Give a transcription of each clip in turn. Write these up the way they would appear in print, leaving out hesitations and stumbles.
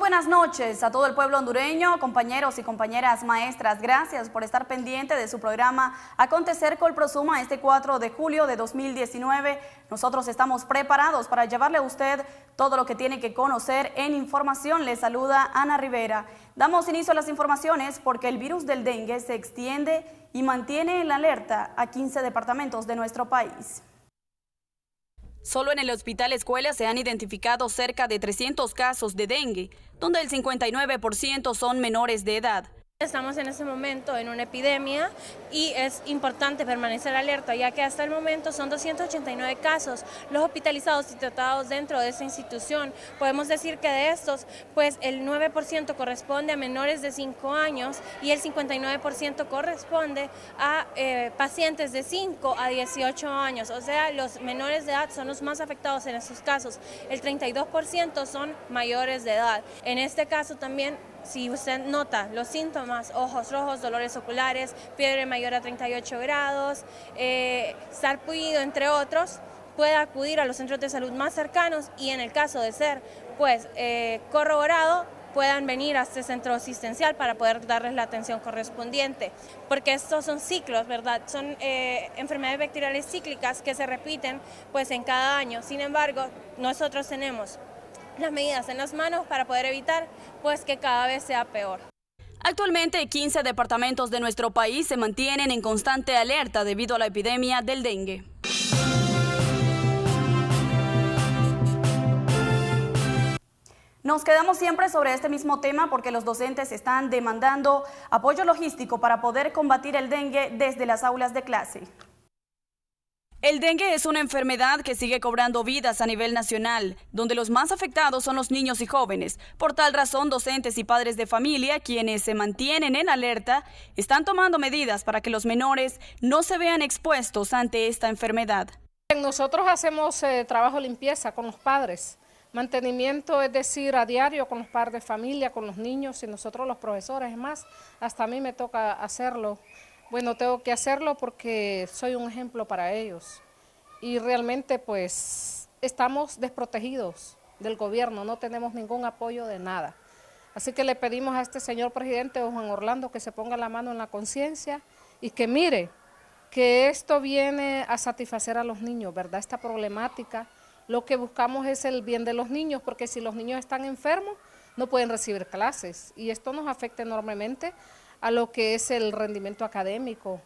buenas noches a todo el pueblo hondureño, compañeros y compañeras maestras. Gracias por estar pendiente de su programa Acontecer Colprosuma este 4 de julio de 2019. Nosotros estamos preparados para llevarle a usted todo lo que tiene que conocer en información. Les saluda Ana Rivera. Damos inicio a las informaciones porque el virus del dengue se extiende y mantiene en la alerta a 15 departamentos de nuestro país. Solo en el Hospital Escuela se han identificado cerca de 300 casos de dengue, donde el 59% son menores de edad. Estamos en este momento en una epidemia y es importante permanecer alerta, ya que hasta el momento son 289 casos los hospitalizados y tratados dentro de esta institución. Podemos decir que de estos, pues el 9% corresponde a menores de 5 años y el 59% corresponde a pacientes de 5 a 18 años. O sea, los menores de edad son los más afectados en estos casos. El 32% son mayores de edad. En este caso también, si usted nota los síntomas, ojos rojos, dolores oculares, fiebre mayor a 38 grados, sarpullido, entre otros, puede acudir a los centros de salud más cercanos y en el caso de ser corroborado, puedan venir a este centro asistencial para poder darles la atención correspondiente, porque estos son ciclos, ¿verdad? Son enfermedades bacteriales cíclicas que se repiten pues en cada año. Sin embargo, nosotros tenemos las medidas en las manos para poder evitar pues que cada vez sea peor. Actualmente 15 departamentos de nuestro país se mantienen en constante alerta debido a la epidemia del dengue. Nos quedamos siempre sobre este mismo tema porque los docentes están demandando apoyo logístico para poder combatir el dengue desde las aulas de clase. El dengue es una enfermedad que sigue cobrando vidas a nivel nacional, donde los más afectados son los niños y jóvenes. Por tal razón, docentes y padres de familia, quienes se mantienen en alerta, están tomando medidas para que los menores no se vean expuestos ante esta enfermedad. Nosotros hacemos trabajo de limpieza con los padres, mantenimiento, es decir, a diario con los padres de familia, con los niños y nosotros los profesores. Es más, hasta a mí me toca hacerlo. Bueno, tengo que hacerlo porque soy un ejemplo para ellos y realmente pues estamos desprotegidos del gobierno, no tenemos ningún apoyo de nada. Así que le pedimos a este señor presidente, Juan Orlando, que se ponga la mano en la conciencia y que mire que esto viene a satisfacer a los niños, ¿verdad? Esta problemática, lo que buscamos es el bien de los niños, porque si los niños están enfermos no pueden recibir clases y esto nos afecta enormemente a lo que es el rendimiento académico.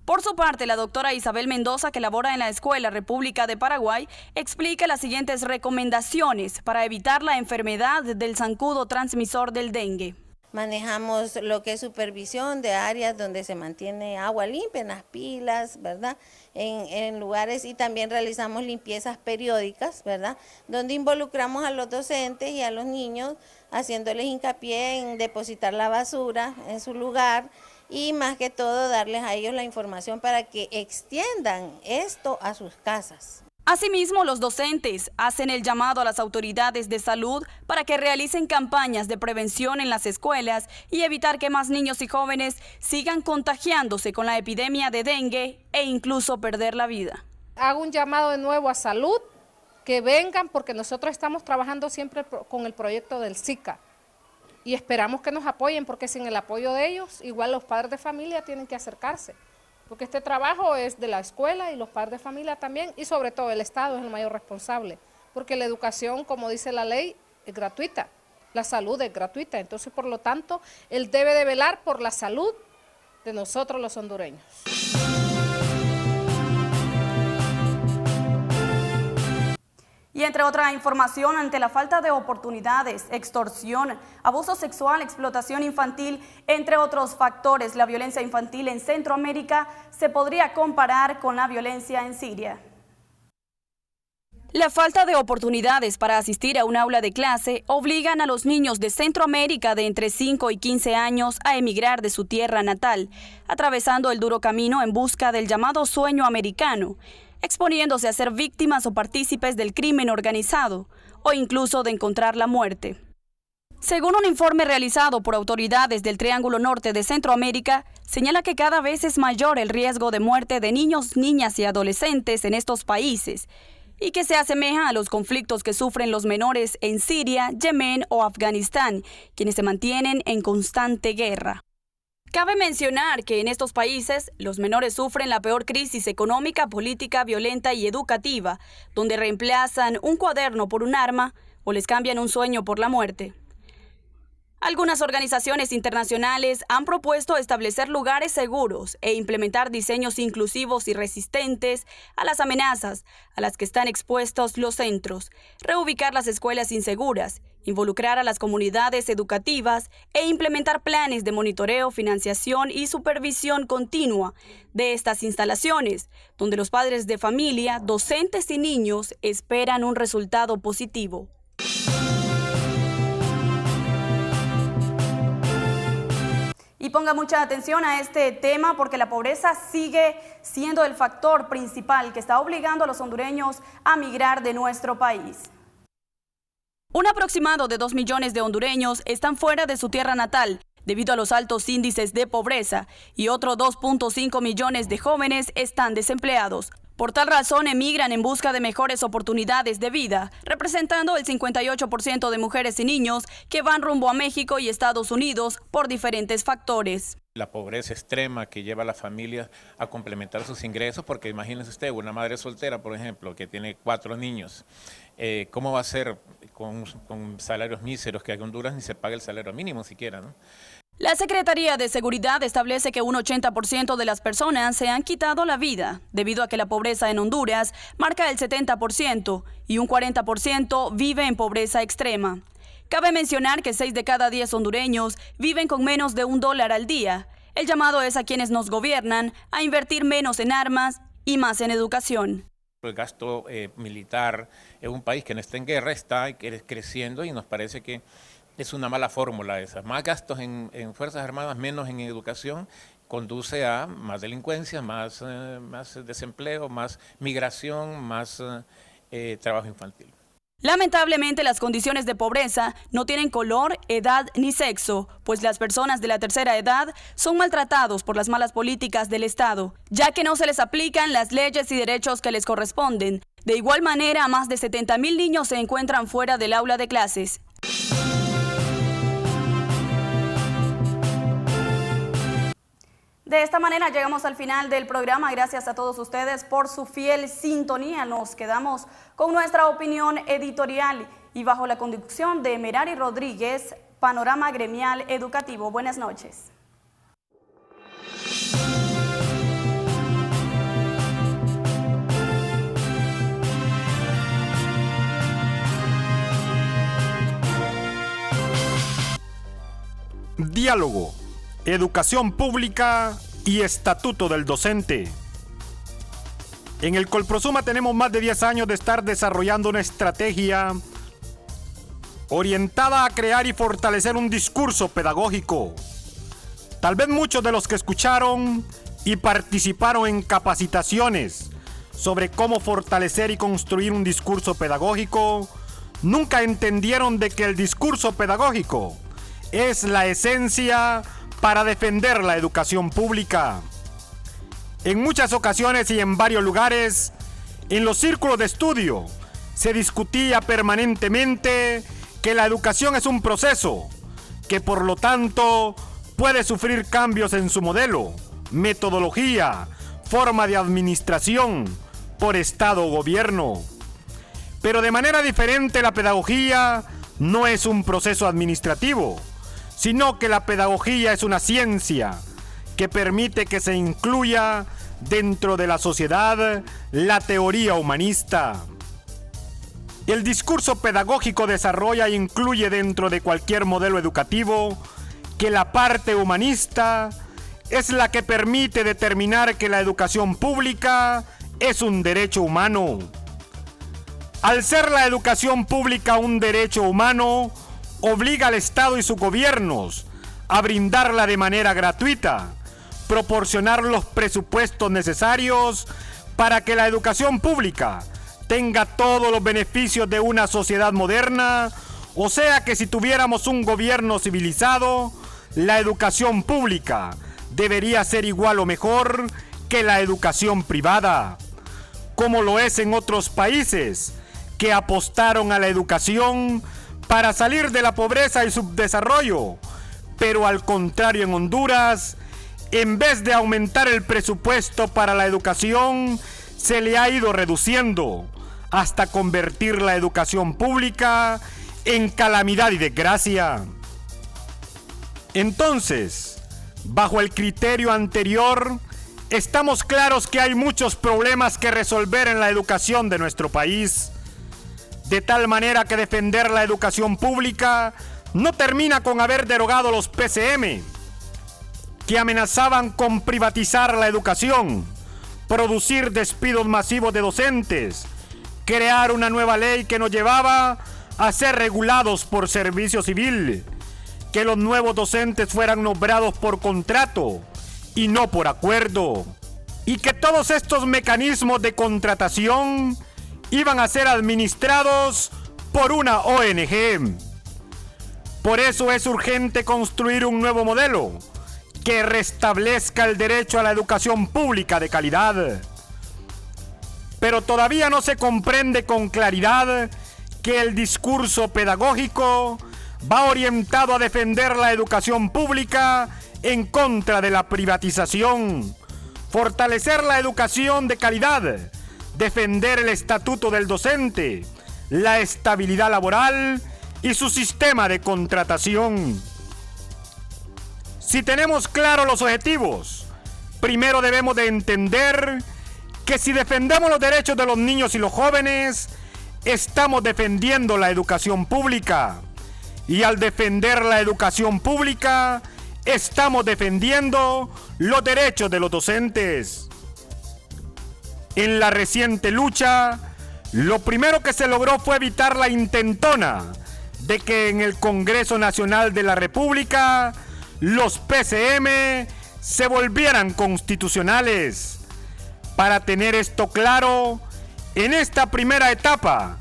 Por su parte, la doctora Isabel Mendoza, que labora en la Escuela República de Paraguay, explica las siguientes recomendaciones para evitar la enfermedad del zancudo transmisor del dengue. Manejamos lo que es supervisión de áreas donde se mantiene agua limpia, en las pilas, ¿verdad? En lugares, y también realizamos limpiezas periódicas, ¿verdad? Donde involucramos a los docentes y a los niños, haciéndoles hincapié en depositar la basura en su lugar y más que todo darles a ellos la información para que extiendan esto a sus casas. Asimismo, los docentes hacen el llamado a las autoridades de salud para que realicen campañas de prevención en las escuelas y evitar que más niños y jóvenes sigan contagiándose con la epidemia de dengue e incluso perder la vida. Hago un llamado de nuevo a salud, que vengan porque nosotros estamos trabajando siempre con el proyecto del Zika y esperamos que nos apoyen porque sin el apoyo de ellos, igual los padres de familia tienen que acercarse. Porque este trabajo es de la escuela y los padres de familia también y sobre todo el Estado es el mayor responsable, porque la educación, como dice la ley, es gratuita, la salud es gratuita, entonces por lo tanto él debe de velar por la salud de nosotros los hondureños. Y entre otra información, ante la falta de oportunidades, extorsión, abuso sexual, explotación infantil, entre otros factores, la violencia infantil en Centroamérica se podría comparar con la violencia en Siria. La falta de oportunidades para asistir a un aula de clase obligan a los niños de Centroamérica de entre 5 y 15 años a emigrar de su tierra natal, atravesando el duro camino en busca del llamado sueño americano, exponiéndose a ser víctimas o partícipes del crimen organizado o incluso de encontrar la muerte. Según un informe realizado por autoridades del Triángulo Norte de Centroamérica, señala que cada vez es mayor el riesgo de muerte de niños, niñas y adolescentes en estos países y que se asemeja a los conflictos que sufren los menores en Siria, Yemen o Afganistán, quienes se mantienen en constante guerra. Cabe mencionar que en estos países los menores sufren la peor crisis económica, política, violenta y educativa, donde reemplazan un cuaderno por un arma o les cambian un sueño por la muerte. Algunas organizaciones internacionales han propuesto establecer lugares seguros e implementar diseños inclusivos y resistentes a las amenazas a las que están expuestos los centros, reubicar las escuelas inseguras, involucrar a las comunidades educativas e implementar planes de monitoreo, financiación y supervisión continua de estas instalaciones, donde los padres de familia, docentes y niños esperan un resultado positivo. Y ponga mucha atención a este tema porque la pobreza sigue siendo el factor principal que está obligando a los hondureños a migrar de nuestro país. Un aproximado de 2 millones de hondureños están fuera de su tierra natal debido a los altos índices de pobreza y otros 2.5 millones de jóvenes están desempleados. Por tal razón, emigran en busca de mejores oportunidades de vida, representando el 58% de mujeres y niños que van rumbo a México y Estados Unidos por diferentes factores. La pobreza extrema que lleva a las familias a complementar sus ingresos, porque imagínense usted, una madre soltera, por ejemplo, que tiene 4 niños, ¿cómo va a ser con salarios míseros que en Honduras ni se paga el salario mínimo siquiera, ¿no? La Secretaría de Seguridad establece que un 80% de las personas se han quitado la vida, debido a que la pobreza en Honduras marca el 70% y un 40% vive en pobreza extrema. Cabe mencionar que 6 de cada 10 hondureños viven con menos de $1 al día. El llamado es a quienes nos gobiernan a invertir menos en armas y más en educación. El gasto militar en un país que no está en guerra está creciendo y nos parece que es una mala fórmula esa. Más gastos en Fuerzas Armadas, menos en educación, conduce a más delincuencia, más desempleo, más migración, más trabajo infantil. Lamentablemente, las condiciones de pobreza no tienen color, edad ni sexo, pues las personas de la tercera edad son maltratados por las malas políticas del Estado, ya que no se les aplican las leyes y derechos que les corresponden. De igual manera, más de 70,000 niños se encuentran fuera del aula de clases. De esta manera llegamos al final del programa. Gracias a todos ustedes por su fiel sintonía. Nos quedamos con nuestra opinión editorial y bajo la conducción de Merari Rodríguez, Panorama Gremial Educativo. Buenas noches. Diálogo, educación pública y estatuto del docente. En el Colprosuma tenemos más de 10 años de estar desarrollando una estrategia orientada a crear y fortalecer un discurso pedagógico. Tal vez muchos de los que escucharon y participaron en capacitaciones sobre cómo fortalecer y construir un discurso pedagógico nunca entendieron de que el discurso pedagógico es la esencia para defender la educación pública. En muchas ocasiones y en varios lugares, en los círculos de estudio, se discutía permanentemente que la educación es un proceso, que por lo tanto puede sufrir cambios en su modelo, metodología, forma de administración, por Estado o gobierno. Pero de manera diferente, la pedagogía no es un proceso administrativo, sino que la pedagogía es una ciencia que permite que se incluya dentro de la sociedad la teoría humanista. El discurso pedagógico desarrolla e incluye dentro de cualquier modelo educativo que la parte humanista es la que permite determinar que la educación pública es un derecho humano. Al ser la educación pública un derecho humano, obliga al Estado y sus gobiernos a brindarla de manera gratuita, proporcionar los presupuestos necesarios para que la educación pública tenga todos los beneficios de una sociedad moderna, o sea que si tuviéramos un gobierno civilizado, la educación pública debería ser igual o mejor que la educación privada. como lo es en otros países que apostaron a la educación para salir de la pobreza y subdesarrollo. Pero al contrario, en Honduras, en vez de aumentar el presupuesto para la educación, se le ha ido reduciendo hasta convertir la educación pública en calamidad y desgracia. Entonces, bajo el criterio anterior, estamos claros que hay muchos problemas que resolver en la educación de nuestro país, de tal manera que defender la educación pública no termina con haber derogado los PCM, que amenazaban con privatizar la educación, producir despidos masivos de docentes, crear una nueva ley que nos llevaba a ser regulados por servicio civil, que los nuevos docentes fueran nombrados por contrato y no por acuerdo, y que todos estos mecanismos de contratación iban a ser administrados por una ONG. Por eso es urgente construir un nuevo modelo que restablezca el derecho a la educación pública de calidad. Pero todavía no se comprende con claridad que el discurso pedagógico va orientado a defender la educación pública en contra de la privatización, fortalecer la educación de calidad, defender el estatuto del docente, la estabilidad laboral y su sistema de contratación. Si tenemos claros los objetivos, primero debemos de entender que si defendemos los derechos de los niños y los jóvenes, estamos defendiendo la educación pública. Y al defender la educación pública, estamos defendiendo los derechos de los docentes. En la reciente lucha, lo primero que se logró fue evitar la intentona de que en el Congreso Nacional de la República los PCM se volvieran constitucionales. Para tener esto claro, en esta primera etapa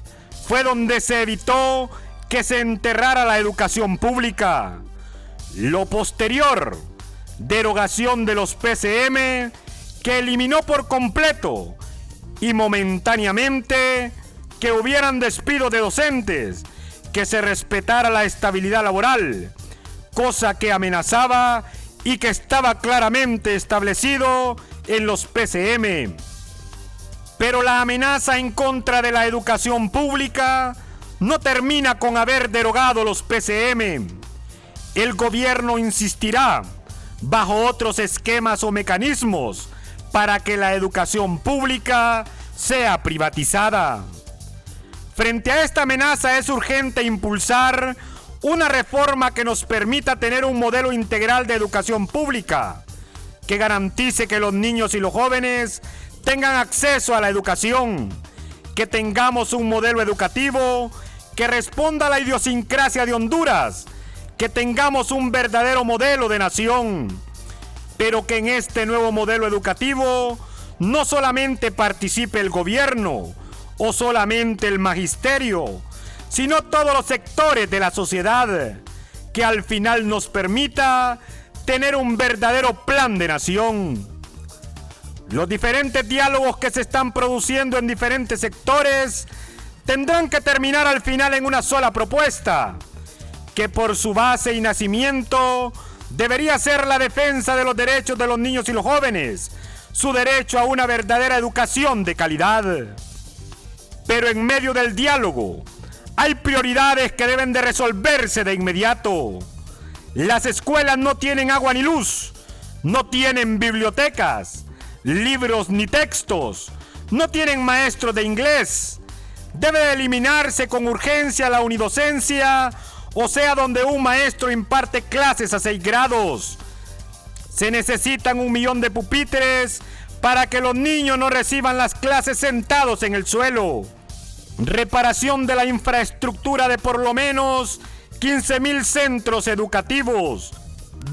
fue donde se evitó que se enterrara la educación pública. Lo posterior, derogación de los PCM, que eliminó por completo y momentáneamente que hubieran despido de docentes, que se respetara la estabilidad laboral, cosa que amenazaba y que estaba claramente establecido en los PCM. Pero la amenaza en contra de la educación pública no termina con haber derogado los PCM. El gobierno insistirá bajo otros esquemas o mecanismos para que la educación pública sea privatizada. Frente a esta amenaza es urgente impulsar una reforma que nos permita tener un modelo integral de educación pública, que garantice que los niños y los jóvenes tengan acceso a la educación, que tengamos un modelo educativo que responda a la idiosincrasia de Honduras, que tengamos un verdadero modelo de nación, pero que en este nuevo modelo educativo no solamente participe el gobierno o solamente el magisterio, sino todos los sectores de la sociedad, que al final nos permita tener un verdadero plan de nación. Los diferentes diálogos que se están produciendo en diferentes sectores tendrán que terminar al final en una sola propuesta, que por su base y nacimiento debería ser la defensa de los derechos de los niños y los jóvenes, su derecho a una verdadera educación de calidad. Pero en medio del diálogo hay prioridades que deben de resolverse de inmediato. Las escuelas no tienen agua ni luz, no tienen bibliotecas, libros ni textos, no tienen maestros de inglés. Debe eliminarse con urgencia la unidocencia, o sea, donde un maestro imparte clases a 6 grados. Se necesitan 1 millón de pupitres para que los niños no reciban las clases sentados en el suelo. Reparación de la infraestructura de por lo menos 15,000 centros educativos,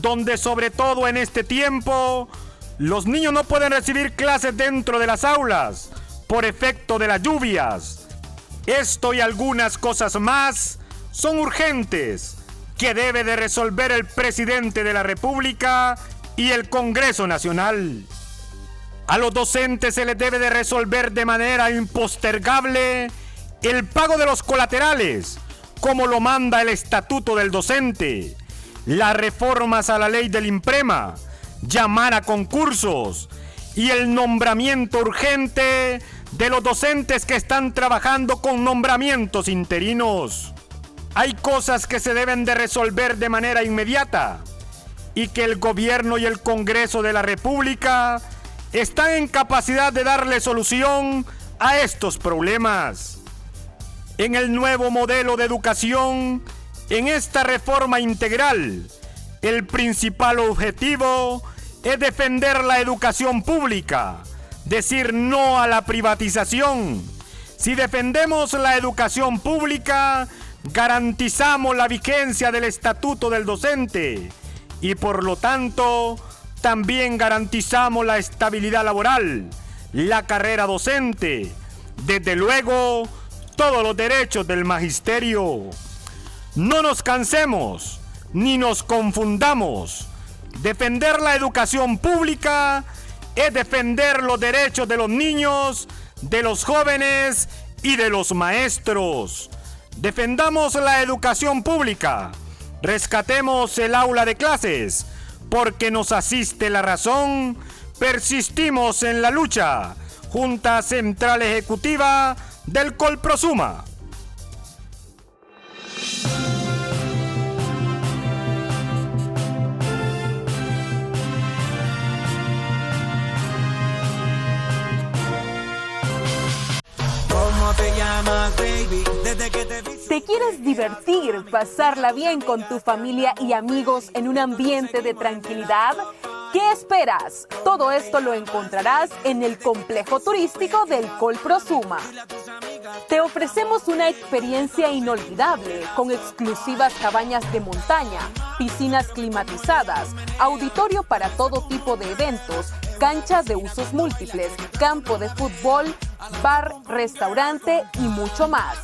donde sobre todo en este tiempo los niños no pueden recibir clases dentro de las aulas por efecto de las lluvias. Esto y algunas cosas más son urgentes que debe de resolver el presidente de la República y el Congreso Nacional. A los docentes se les debe de resolver de manera impostergable el pago de los colaterales, como lo manda el Estatuto del Docente, las reformas a la ley del INPREMA, llamar a concursos y el nombramiento urgente de los docentes que están trabajando con nombramientos interinos. Hay cosas que se deben de resolver de manera inmediata y que el gobierno y el Congreso de la República están en capacidad de darle solución a estos problemas. En el nuevo modelo de educación, en esta reforma integral, el principal objetivo es defender la educación pública, decir no a la privatización. Si defendemos la educación pública, garantizamos la vigencia del Estatuto del Docente y por lo tanto también garantizamos la estabilidad laboral, la carrera docente, desde luego todos los derechos del magisterio. No nos cansemos ni nos confundamos. Defender la educación pública es defender los derechos de los niños, de los jóvenes y de los maestros. Defendamos la educación pública, rescatemos el aula de clases, porque nos asiste la razón, persistimos en la lucha. Junta Central Ejecutiva del Colprosuma. te llamas, baby? Desde que te vi... ¿Te quieres divertir, pasarla bien con tu familia y amigos en un ambiente de tranquilidad? ¿Qué esperas? Todo esto lo encontrarás en el complejo turístico del Colprosuma. Te ofrecemos una experiencia inolvidable con exclusivas cabañas de montaña, piscinas climatizadas, auditorio para todo tipo de eventos, canchas de usos múltiples, campo de fútbol, bar, restaurante y mucho más.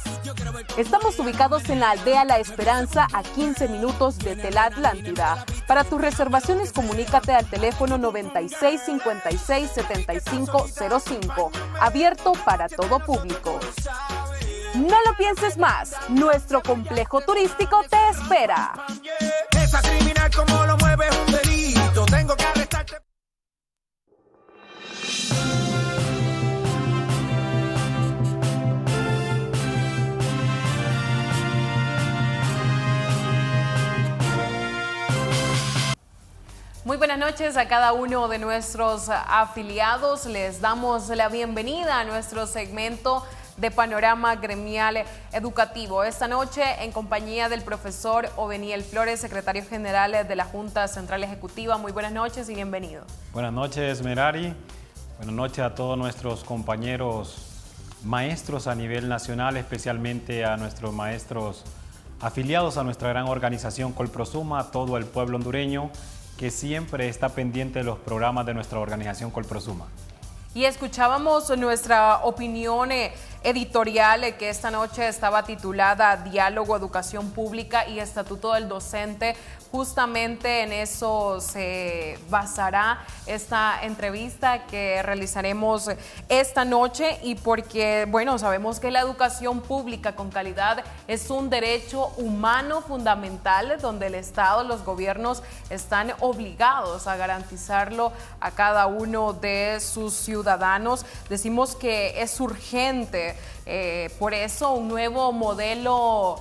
Estamos ubicados en la aldea La Esperanza, a 15 minutos de Tela Atlántida. Para tus reservaciones, comunícate al teléfono 9656-7505, abierto para todo público. No lo pienses más, nuestro complejo turístico te espera. Esa criminal como lo mueve es un delito, tengo que arrestarte. Muy buenas noches a cada uno de nuestros afiliados. Les damos la bienvenida a nuestro segmento de Panorama Gremial Educativo. Esta noche en compañía del profesor Oveniel Flores, secretario general de la Junta Central Ejecutiva. Muy buenas noches y bienvenido. Buenas noches, Merari. Buenas noches a todos nuestros compañeros maestros a nivel nacional, especialmente a nuestros maestros afiliados a nuestra gran organización Colprosuma, a todo el pueblo hondureño que siempre está pendiente de los programas de nuestra organización Colprosuma. Y escuchábamos nuestra opinión editorial que esta noche estaba titulada Diálogo, Educación Pública y Estatuto del Docente. Justamente en eso se basará esta entrevista que realizaremos esta noche, y porque, bueno, sabemos que la educación pública con calidad es un derecho humano fundamental donde el Estado, los gobiernos están obligados a garantizarlo a cada uno de sus ciudadanos. Decimos que es urgente, por eso un nuevo modelo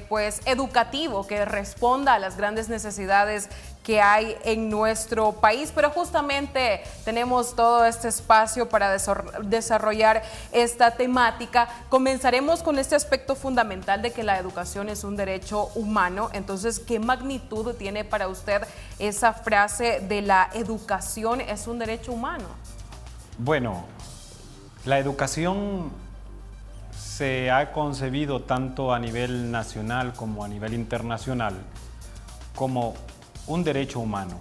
pues educativo que responda a las grandes necesidades que hay en nuestro país, pero justamente tenemos todo este espacio para desarrollar esta temática. Comenzaremos con este aspecto fundamental de que la educación es un derecho humano. Entonces, ¿qué magnitud tiene para usted esa frase de la educación es un derecho humano? Bueno, la educación se ha concebido tanto a nivel nacional como a nivel internacional como un derecho humano.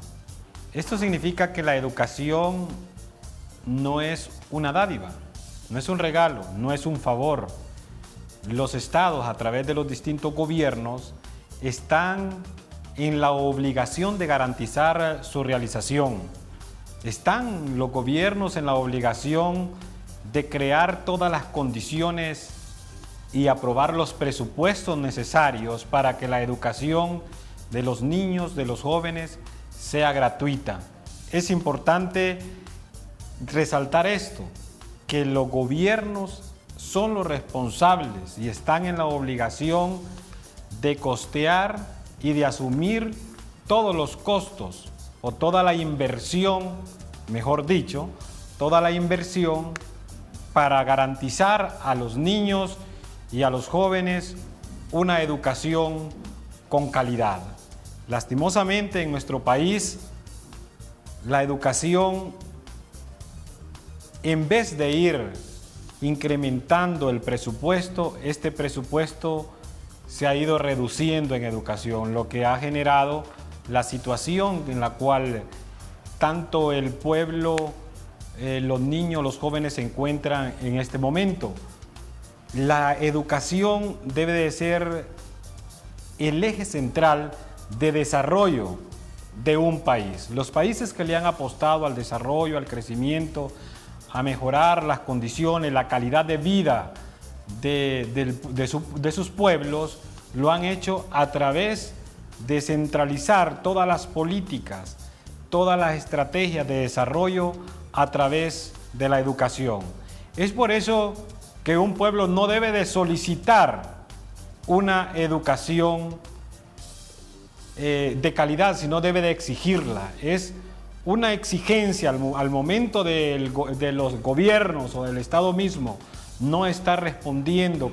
Esto significa que la educación no es una dádiva, no es un regalo, no es un favor. Los estados, a través de los distintos gobiernos, están en la obligación de garantizar su realización. están los gobiernos en la obligación de crear todas las condiciones y aprobar los presupuestos necesarios para que la educación de los niños, de los jóvenes, sea gratuita. Es importante resaltar esto, que los gobiernos son los responsables y están en la obligación de costear y de asumir todos los costos o toda la inversión, mejor dicho, toda la inversión para garantizar a los niños y a los jóvenes una educación con calidad. Lastimosamente en nuestro país, la educación, en vez de ir incrementando el presupuesto, este presupuesto se ha ido reduciendo en educación, lo que ha generado la situación en la cual tanto el pueblo, los niños, los jóvenes se encuentran en este momento. La educación debe de ser el eje central de desarrollo de un país. Los países que le han apostado al desarrollo, al crecimiento, a mejorar las condiciones, la calidad de vida de sus pueblos, lo han hecho a través de centralizar todas las políticas, todas las estrategias de desarrollo a través de la educación. Es por eso que un pueblo no debe de solicitar una educación de calidad, sino debe de exigirla. Es una exigencia al momento de los gobiernos o del Estado mismo no está respondiendo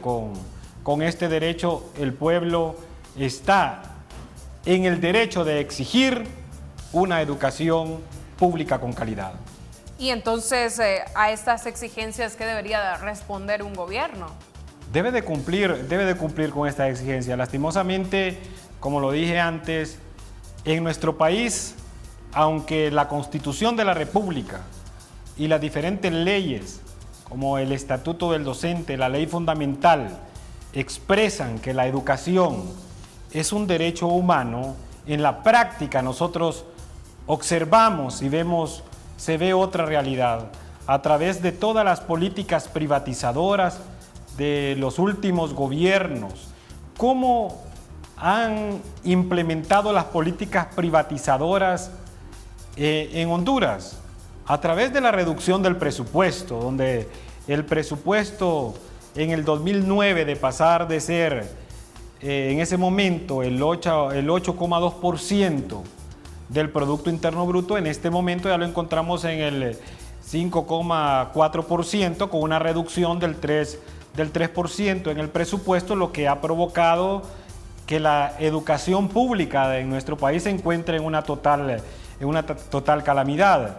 con este derecho. El pueblo está en el derecho de exigir una educación pública con calidad. Y entonces, a estas exigencias, ¿qué debería responder un gobierno? Debe de cumplir con esta exigencia. Lastimosamente, como lo dije antes, en nuestro país, aunque la Constitución de la República y las diferentes leyes, como el Estatuto del Docente, la ley fundamental, expresan que la educación es un derecho humano, en la práctica nosotros observamos y se ve otra realidad a través de todas las políticas privatizadoras de los últimos gobiernos. ¿Cómo han implementado las políticas privatizadoras en Honduras? A través de la reducción del presupuesto, donde el presupuesto en el 2009 de pasar de ser en ese momento el 8,2% del Producto Interno Bruto, en este momento ya lo encontramos en el 5,4%, con una reducción del 3% en el presupuesto, lo que ha provocado que la educación pública en nuestro país se encuentre en una total calamidad.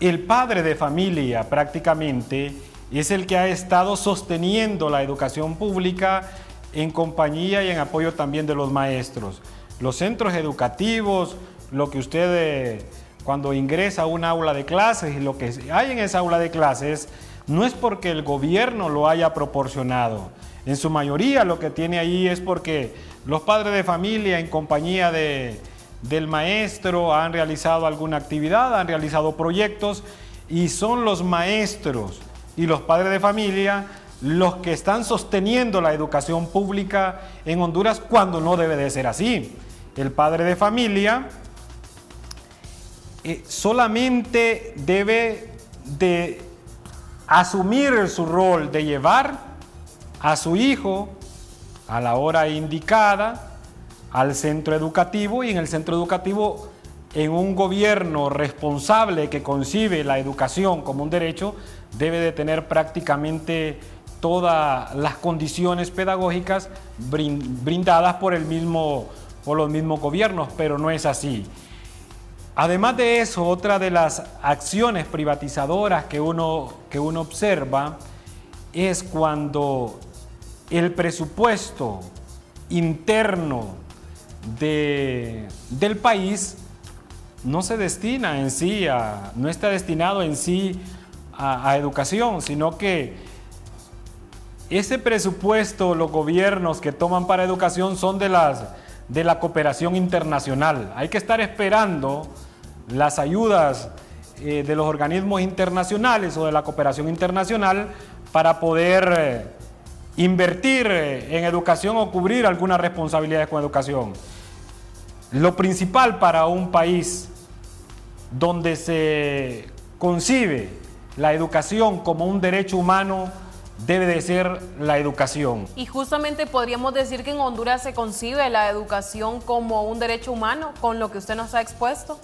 El padre de familia prácticamente es el que ha estado sosteniendo la educación pública en compañía y en apoyo también de los maestros. Los centros educativos, lo que usted cuando ingresa a un aula de clases y lo que hay en esa aula de clases, no es porque el gobierno lo haya proporcionado. En su mayoría lo que tiene ahí es porque los padres de familia en compañía del maestro han realizado alguna actividad, han realizado proyectos, y son los maestros y los padres de familia los que están sosteniendo la educación pública en Honduras, cuando no debe de ser así. El padre de familia solamente debe de asumir su rol de llevar a su hijo a la hora indicada al centro educativo, y en el centro educativo, en un gobierno responsable que concibe la educación como un derecho, debe de tener prácticamente todas las condiciones pedagógicas brindadas por los mismos gobiernos, pero no es así. Además de eso, otra de las acciones privatizadoras que uno observa es cuando el presupuesto interno del país no se destina en sí no está destinado en sí a educación, sino que ese presupuesto, los gobiernos que toman para educación son de la cooperación internacional. Hay que estar esperando las ayudas de los organismos internacionales o de la cooperación internacional para poder invertir en educación o cubrir algunas responsabilidades con educación. Lo principal para un país donde se concibe la educación como un derecho humano debe de ser la educación. Y justamente podríamos decir que en Honduras se concibe la educación como un derecho humano, con lo que usted nos ha expuesto.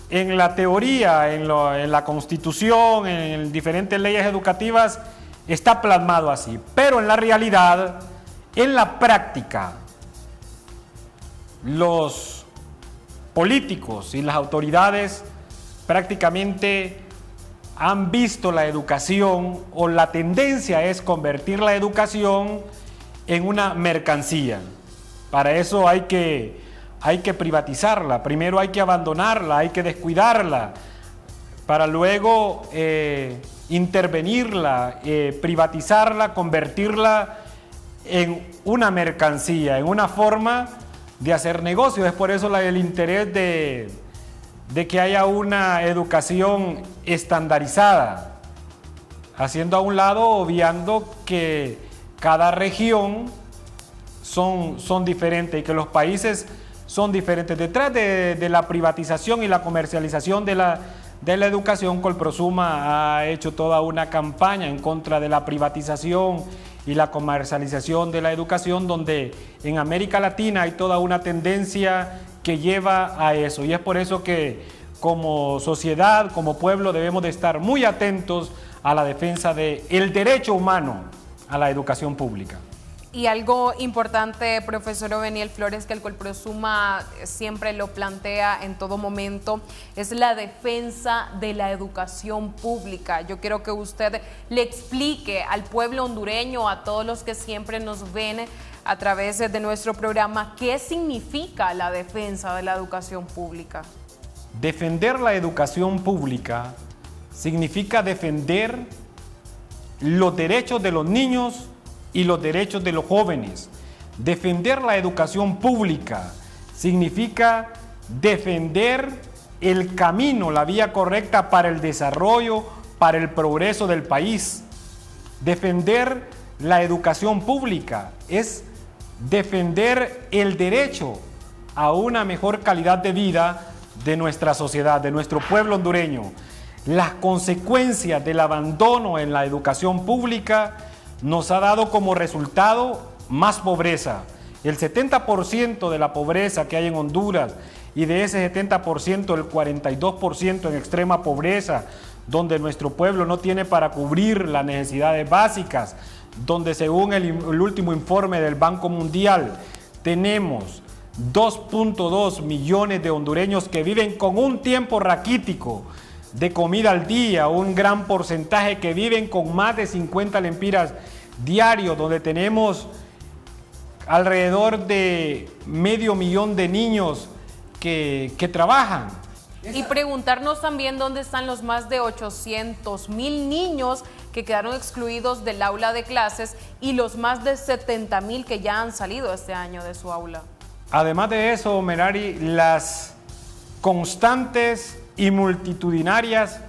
En la teoría, en la Constitución, en diferentes leyes educativas, está plasmado así. Pero en la realidad, en la práctica, los políticos y las autoridades prácticamente han visto la educación, o la tendencia es convertir la educación en una mercancía. Para eso hay que privatizarla, primero hay que abandonarla, hay que descuidarla, para luego intervenirla, privatizarla, convertirla en una mercancía, en una forma de hacer negocio. Es por eso el interés de que haya una educación estandarizada, haciendo a un lado, obviando que cada región son diferentes y que los países son diferentes. Detrás de la privatización y la comercialización de la educación, Colprosuma ha hecho toda una campaña en contra de la privatización y la comercialización de la educación, donde en América Latina hay toda una tendencia que lleva a eso. Y es por eso que como sociedad, como pueblo, debemos de estar muy atentos a la defensa del derecho humano a la educación pública. Y algo importante, profesor Oveniel Flores, que el Colprosuma siempre lo plantea en todo momento, es la defensa de la educación pública. Yo quiero que usted le explique al pueblo hondureño, a todos los que siempre nos ven a través de nuestro programa, qué significa la defensa de la educación pública. Defender la educación pública significa defender los derechos de los niños y los derechos de los jóvenes. Defender la educación pública significa defender el camino, la vía correcta para el desarrollo, para el progreso del país. Defender la educación pública es defender el derecho a una mejor calidad de vida de nuestra sociedad, de nuestro pueblo hondureño. Las consecuencias del abandono en la educación pública nos ha dado como resultado más pobreza. El 70% de la pobreza que hay en Honduras, y de ese 70%, el 42% en extrema pobreza, donde nuestro pueblo no tiene para cubrir las necesidades básicas, donde según el último informe del Banco Mundial, tenemos 2.2 millones de hondureños que viven con un tiempo raquítico de comida al día, un gran porcentaje que viven con más de 50 lempiras diarios, donde tenemos alrededor de 500,000 de niños que trabajan. Y preguntarnos también dónde están los más de 800,000 niños que quedaron excluidos del aula de clases y los más de 70,000 que ya han salido este año de su aula. Además de eso, Merari, las constantes y multitudinarias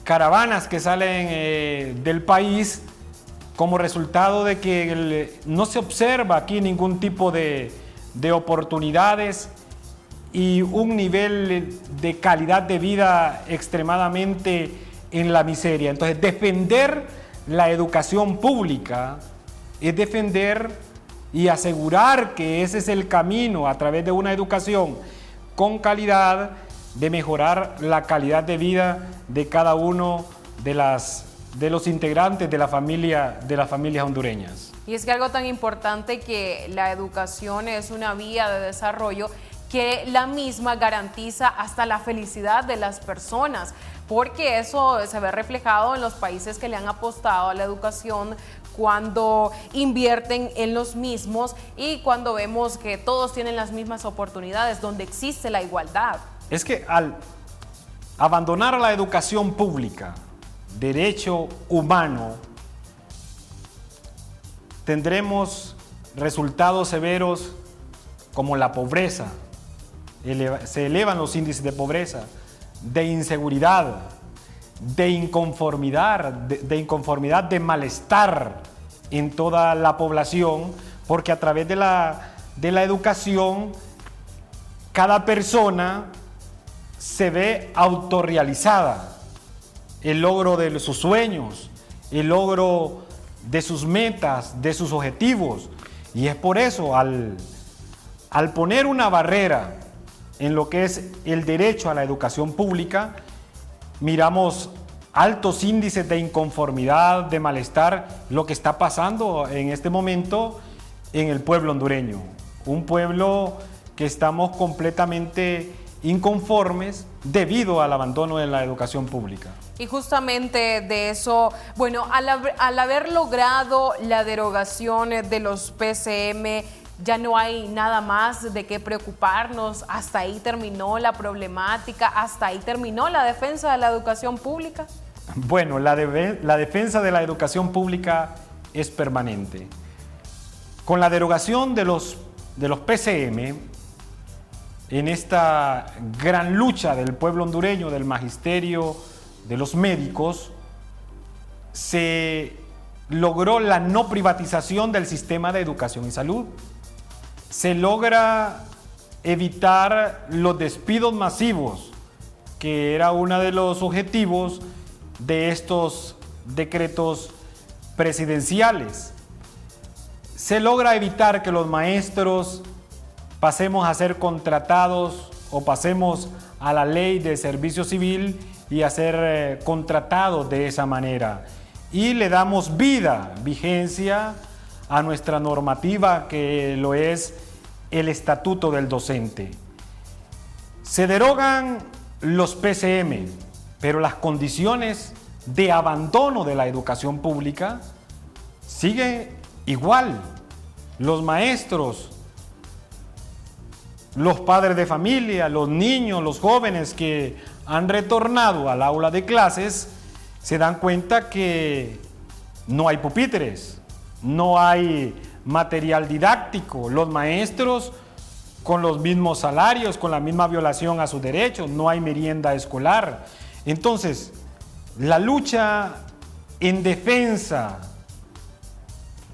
caravanas que salen del país como resultado de que no se observa aquí ningún tipo de oportunidades y un nivel de calidad de vida extremadamente en la miseria. Entonces, defender la educación pública es defender y asegurar que ese es el camino a través de una educación con calidad, de mejorar la calidad de vida de cada uno de los integrantes de las familias hondureñas. Y es que algo tan importante que la educación es una vía de desarrollo que la misma garantiza hasta la felicidad de las personas, porque eso se ve reflejado en los países que le han apostado a la educación, cuando invierten en los mismos y cuando vemos que todos tienen las mismas oportunidades, donde existe la igualdad. Es que al abandonar la educación pública, derecho humano, tendremos resultados severos como la pobreza. Se elevan los índices de pobreza, de inseguridad, de inconformidad, de malestar en toda la población, porque a través de la educación cada persona se ve autorrealizada, el logro de sus sueños, el logro de sus metas, de sus objetivos. Y es por eso, al poner una barrera en lo que es el derecho a la educación pública, miramos altos índices de inconformidad, de malestar, lo que está pasando en este momento en el pueblo hondureño. Un pueblo que estamos completamente inconformes debido al abandono de la educación pública. Y justamente de eso, bueno, al haber logrado la derogación de los PCM, ya no hay nada más de qué preocuparnos. Hasta ahí terminó la problemática, hasta ahí terminó la defensa de la educación pública. Bueno, la defensa de la educación pública es permanente. Con la derogación de los PCM, en esta gran lucha del pueblo hondureño, del magisterio, de los médicos, se logró la no privatización del sistema de educación y salud. Se logra evitar los despidos masivos, que era uno de los objetivos de estos decretos presidenciales. Se logra evitar que los maestros pasemos a ser contratados o pasemos a la ley de servicio civil y a ser contratados de esa manera. Y le damos vigencia a nuestra normativa, que lo es el Estatuto del Docente. Se derogan los PCM, pero las condiciones de abandono de la educación pública siguen igual. Los maestros, los padres de familia, los niños, los jóvenes que han retornado al aula de clases, se dan cuenta que no hay pupitres, no hay material didáctico, los maestros con los mismos salarios, con la misma violación a sus derechos, no hay merienda escolar. Entonces, la lucha en defensa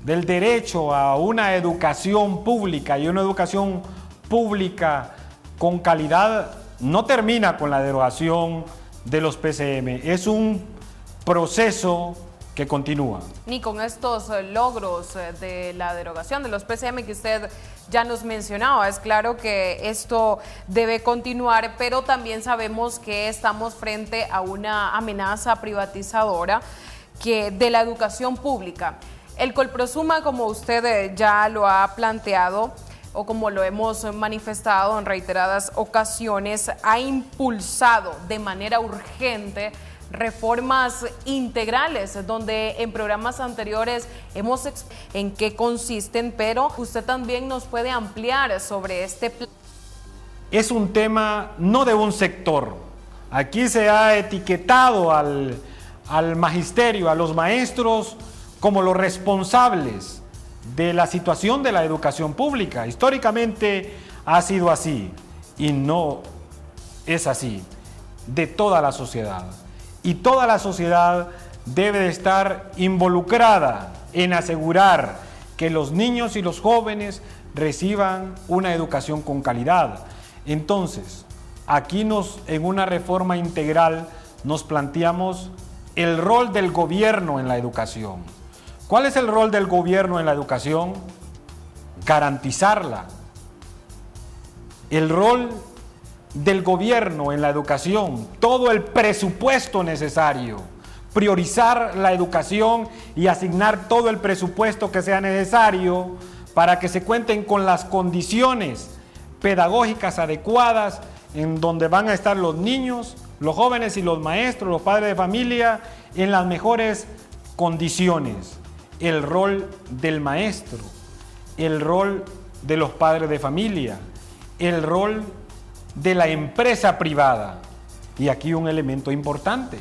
del derecho a una educación pública y una educación pública con calidad no termina con la derogación de los PCM, es un proceso que continúa. Ni con estos logros de la derogación de los PCM que usted ya nos mencionaba. Es claro que esto debe continuar, pero también sabemos que estamos frente a una amenaza privatizadora de la educación pública. El Colprosuma, como usted ya lo ha planteado, o como lo hemos manifestado en reiteradas ocasiones, ha impulsado de manera urgente reformas integrales, donde en programas anteriores hemos explicado en qué consisten, pero usted también nos puede ampliar sobre este plan. Es un tema no de un sector. Aquí se ha etiquetado al magisterio, a los maestros, como los responsables de la situación de la educación pública. Históricamente ha sido así y no es así, de toda la sociedad. Y toda la sociedad debe de estar involucrada en asegurar que los niños y los jóvenes reciban una educación con calidad. Entonces, aquí en una reforma integral nos planteamos el rol del gobierno en la educación. ¿Cuál es el rol del gobierno en la educación? Garantizarla. El rol del gobierno en la educación, todo el presupuesto necesario, priorizar la educación y asignar todo el presupuesto que sea necesario para que se cuenten con las condiciones pedagógicas adecuadas en donde van a estar los niños, los jóvenes y los maestros, los padres de familia en las mejores condiciones. El rol del maestro, el rol de los padres de familia, el rol de la empresa privada. Y aquí un elemento importante,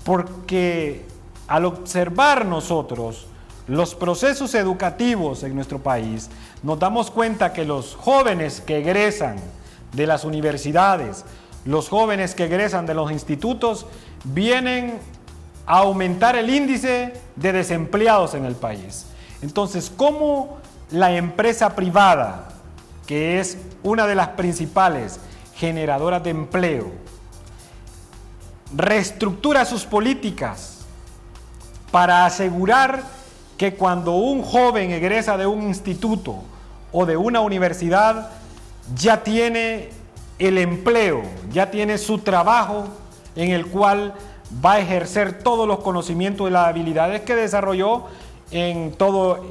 porque al observar nosotros los procesos educativos en nuestro país, nos damos cuenta que los jóvenes que egresan de las universidades los jóvenes que egresan de los institutos vienen a aumentar el índice de desempleados en el país. Entonces, ¿cómo la empresa privada, que es una de las principales generadoras de empleo, reestructura sus políticas para asegurar que cuando un joven egresa de un instituto o de una universidad ya tiene el empleo, ya tiene su trabajo en el cual va a ejercer todos los conocimientos y las habilidades que desarrolló en todo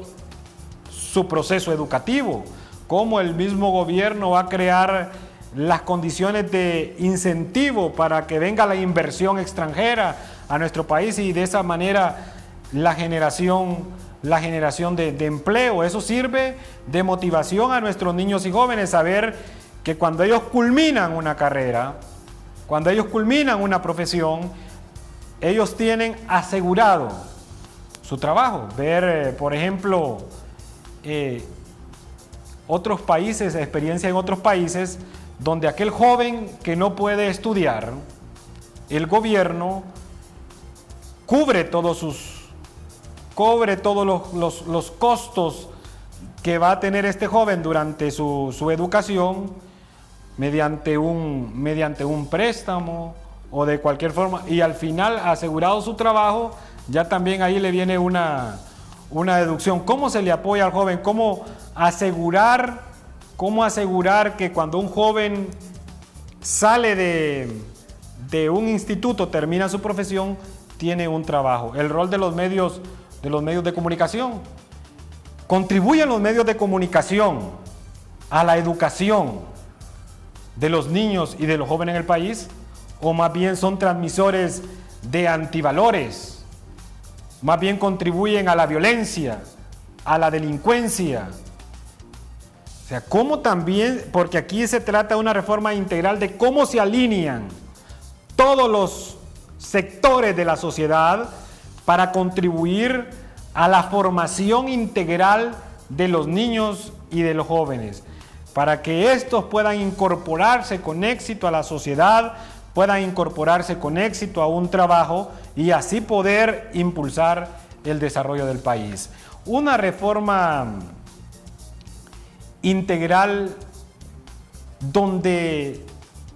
su proceso educativo? Cómo el mismo gobierno va a crear las condiciones de incentivo para que venga la inversión extranjera a nuestro país y de esa manera la generación de empleo. Eso sirve de motivación a nuestros niños y jóvenes, saber que cuando ellos culminan una carrera, cuando ellos culminan una profesión, ellos tienen asegurado su trabajo. Ver, por ejemplo, otros países, experiencia en otros países, donde aquel joven que no puede estudiar, el gobierno cubre todos los costos que va a tener este joven durante su educación mediante un préstamo o de cualquier forma, y al final, asegurado su trabajo, ya también ahí le viene una deducción. ¿Cómo se le apoya al joven? ¿Cómo asegurar que cuando un joven sale de un instituto, termina su profesión, tiene un trabajo? El rol de los medios de comunicación. ¿Contribuyen los medios de comunicación a la educación de los niños y de los jóvenes en el país? ¿O más bien son transmisores de antivalores? Más bien contribuyen a la violencia, a la delincuencia. O sea, ¿cómo también? Porque aquí se trata de una reforma integral de cómo se alinean todos los sectores de la sociedad para contribuir a la formación integral de los niños y de los jóvenes, para que estos puedan incorporarse con éxito a la sociedad, puedan incorporarse con éxito a un trabajo y así poder impulsar el desarrollo del país. Una reforma integral donde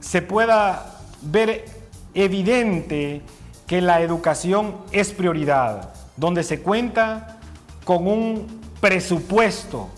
se pueda ver evidente que la educación es prioridad, donde se cuenta con un presupuesto.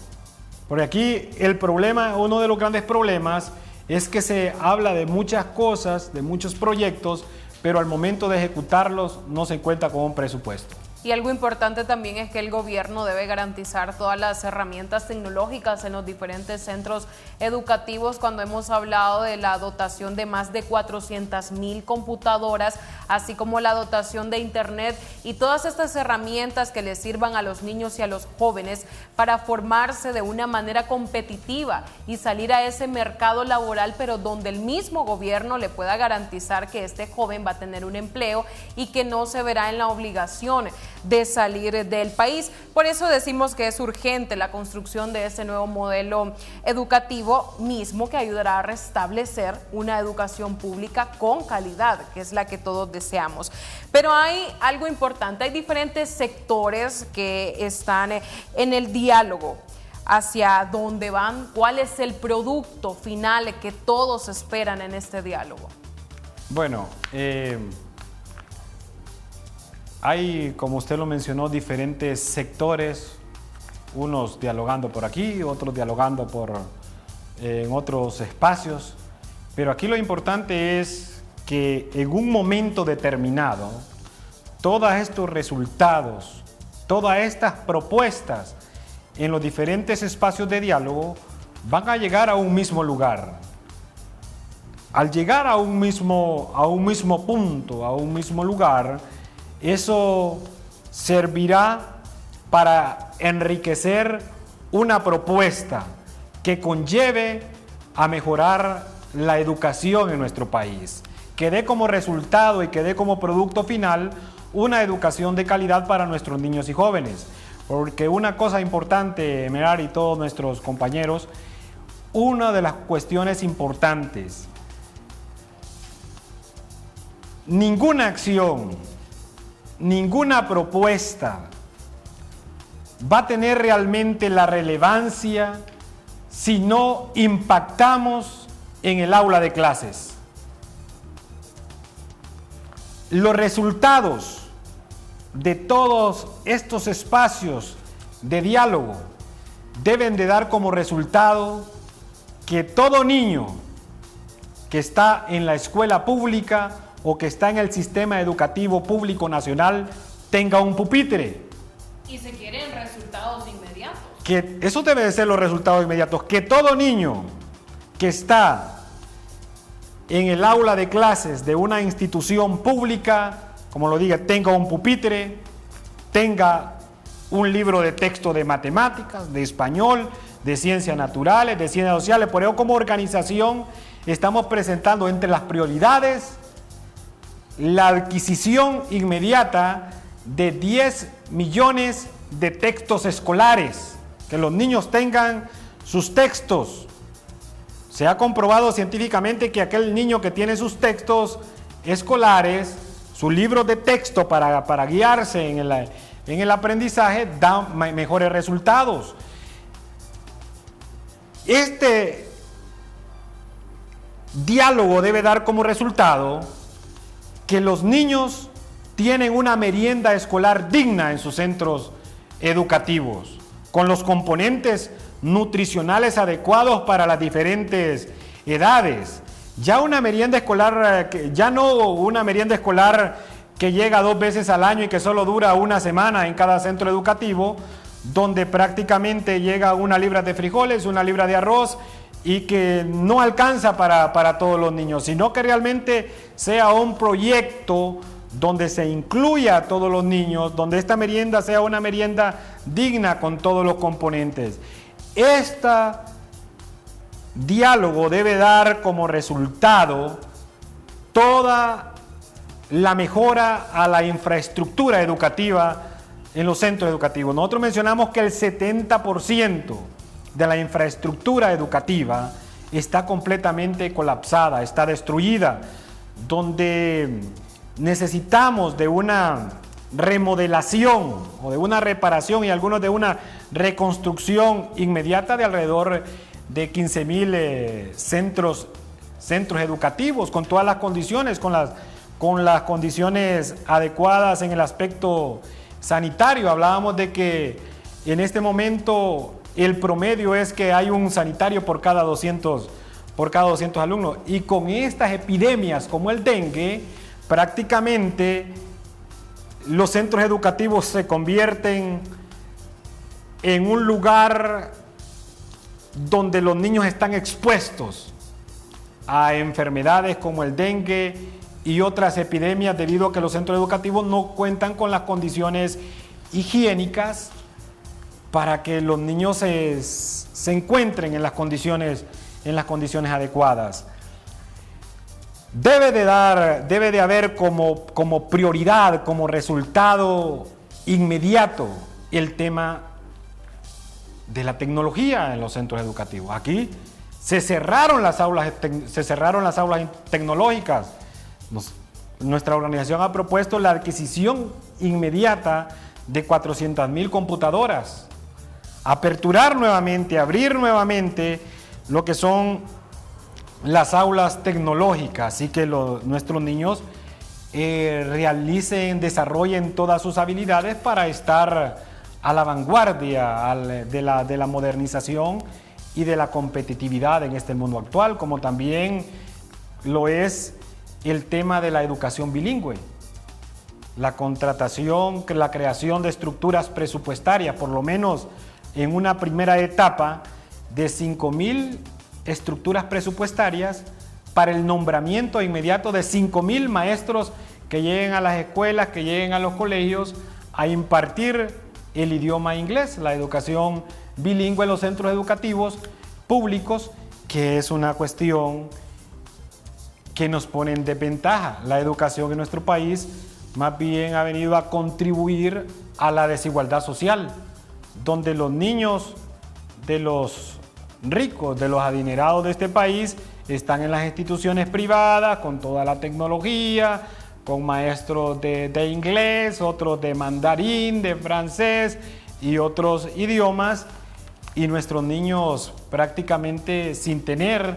Porque aquí el problema, uno de los grandes problemas, es que se habla de muchas cosas, de muchos proyectos, pero al momento de ejecutarlos no se cuenta con un presupuesto. Y algo importante también es que el gobierno debe garantizar todas las herramientas tecnológicas en los diferentes centros educativos. Cuando hemos hablado de la dotación de más de 400,000 computadoras, así como la dotación de internet y todas estas herramientas que les sirvan a los niños y a los jóvenes para formarse de una manera competitiva y salir a ese mercado laboral, pero donde el mismo gobierno le pueda garantizar que este joven va a tener un empleo y que no se verá en la obligación de salir del país. Por eso decimos que es urgente la construcción de ese nuevo modelo educativo mismo que ayudará a restablecer una educación pública con calidad, que es la que todos deseamos. Pero hay algo importante, hay diferentes sectores que están en el diálogo. ¿Hacia dónde van? ¿Cuál es el producto final que todos esperan en este diálogo? Bueno, hay, como usted lo mencionó, diferentes sectores, unos dialogando por aquí, otros dialogando en otros espacios, pero aquí lo importante es que en un momento determinado, todos estos resultados, todas estas propuestas en los diferentes espacios de diálogo van a llegar a un mismo lugar. Al llegar a un mismo punto, a un mismo lugar, eso servirá para enriquecer una propuesta que conlleve a mejorar la educación en nuestro país, que dé como resultado y que dé como producto final una educación de calidad para nuestros niños y jóvenes. Porque una cosa importante, Merari y todos nuestros compañeros, una de las cuestiones importantes ninguna acción, ninguna propuesta va a tener realmente la relevancia si no impactamos en el aula de clases. Los resultados de todos estos espacios de diálogo deben de dar como resultado que todo niño que está en la escuela pública o que está en el sistema educativo público nacional tenga un pupitre. Y se quieren resultados inmediatos. Que eso debe de ser los resultados inmediatos. Que todo niño que está en el aula de clases de una institución pública, como lo diga, tenga un pupitre, tenga un libro de texto de matemáticas, de español, de ciencias naturales, de ciencias sociales. Por eso, como organización, estamos presentando entre las prioridades la adquisición inmediata de 10 millones de textos escolares, que los niños tengan sus textos. Se ha comprobado científicamente que aquel niño que tiene sus textos escolares, sus libros de texto para guiarse en el aprendizaje, da mejores resultados. Este diálogo debe dar como resultado que los niños tienen una merienda escolar digna en sus centros educativos, con los componentes nutricionales adecuados para las diferentes edades. Ya una merienda escolar, ya no una merienda escolar que llega 2 veces al año y que solo dura una semana en cada centro educativo, donde prácticamente llega 1 libra de frijoles, 1 libra de arroz y que no alcanza para todos los niños, sino que realmente sea un proyecto donde se incluya a todos los niños, donde esta merienda sea una merienda digna con todos los componentes. Este diálogo debe dar como resultado toda la mejora a la infraestructura educativa en los centros educativos. Nosotros mencionamos que el 70% de la infraestructura educativa está completamente colapsada, está destruida, donde necesitamos de una remodelación o de una reparación y algunos de una reconstrucción inmediata de alrededor de 15,000 centros educativos, con todas las condiciones, con las condiciones adecuadas en el aspecto sanitario. Hablábamos de que en este momento el promedio es que hay un sanitario por cada 200 alumnos, y con estas epidemias como el dengue, prácticamente los centros educativos se convierten en un lugar donde los niños están expuestos a enfermedades como el dengue y otras epidemias, debido a que los centros educativos no cuentan con las condiciones higiénicas para que los niños se encuentren en las condiciones adecuadas. Debe de haber como prioridad, como resultado inmediato, el tema de la tecnología en los centros educativos. Aquí se cerraron las aulas tecnológicas. Nuestra organización ha propuesto la adquisición inmediata de 400,000 computadoras, aperturar nuevamente, abrir nuevamente lo que son las aulas tecnológicas, y que nuestros niños desarrollen todas sus habilidades para estar a la vanguardia de la modernización y de la competitividad en este mundo actual, como también lo es el tema de la educación bilingüe, la contratación, la creación de estructuras presupuestarias, por lo menos en una primera etapa, de 5,000 estructuras presupuestarias para el nombramiento inmediato de 5,000 maestros que lleguen a las escuelas, que lleguen a los colegios a impartir el idioma inglés, la educación bilingüe en los centros educativos públicos, que es una cuestión que nos pone en desventaja. La educación en nuestro país más bien ha venido a contribuir a la desigualdad social, donde los niños de los ricos, de los adinerados de este país, están en las instituciones privadas con toda la tecnología con maestros de inglés, otros de mandarín, de francés y otros idiomas, y nuestros niños prácticamente sin tener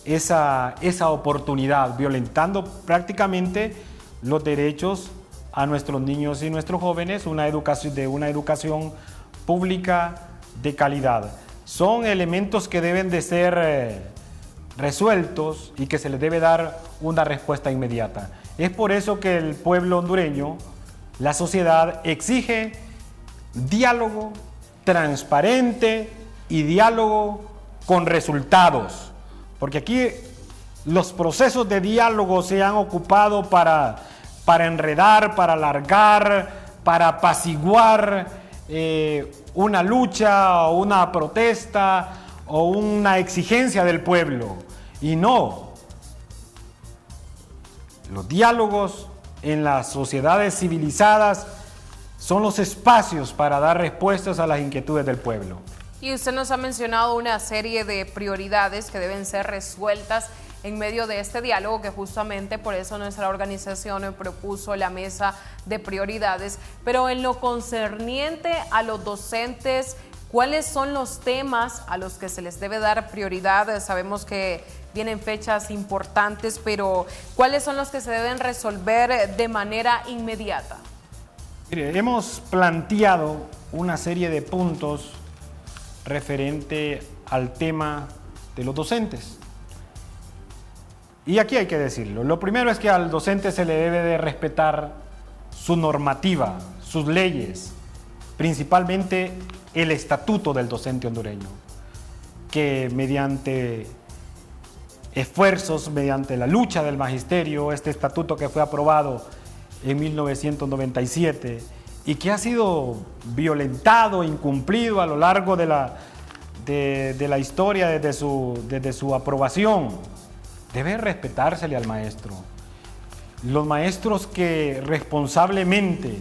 esa oportunidad, violentando prácticamente los derechos a nuestros niños y nuestros jóvenes, una educación pública de calidad. Son elementos que deben de ser resueltos y que se les debe dar una respuesta inmediata. Es por eso que el pueblo hondureño, la sociedad, exige diálogo transparente y diálogo con resultados, porque aquí los procesos de diálogo se han ocupado para enredar, para alargar, para apaciguar una lucha o una protesta o una exigencia del pueblo. Y no, los diálogos en las sociedades civilizadas son los espacios para dar respuestas a las inquietudes del pueblo. Y usted nos ha mencionado una serie de prioridades que deben ser resueltas en medio de este diálogo, que justamente por eso nuestra organización propuso la mesa de prioridades. Pero en lo concerniente a los docentes, ¿cuáles son los temas a los que se les debe dar prioridad? Sabemos que vienen fechas importantes, pero ¿cuáles son los que se deben resolver de manera inmediata? Mire, hemos planteado una serie de puntos referente al tema de los docentes. Y aquí hay que decirlo. Lo primero es que al docente se le debe de respetar su normativa, sus leyes, principalmente el estatuto del docente hondureño, que mediante esfuerzos, mediante la lucha del magisterio, este estatuto que fue aprobado en 1997 y que ha sido violentado, incumplido a lo largo de la historia desde su aprobación, debe respetársele al maestro. Los maestros que responsablemente,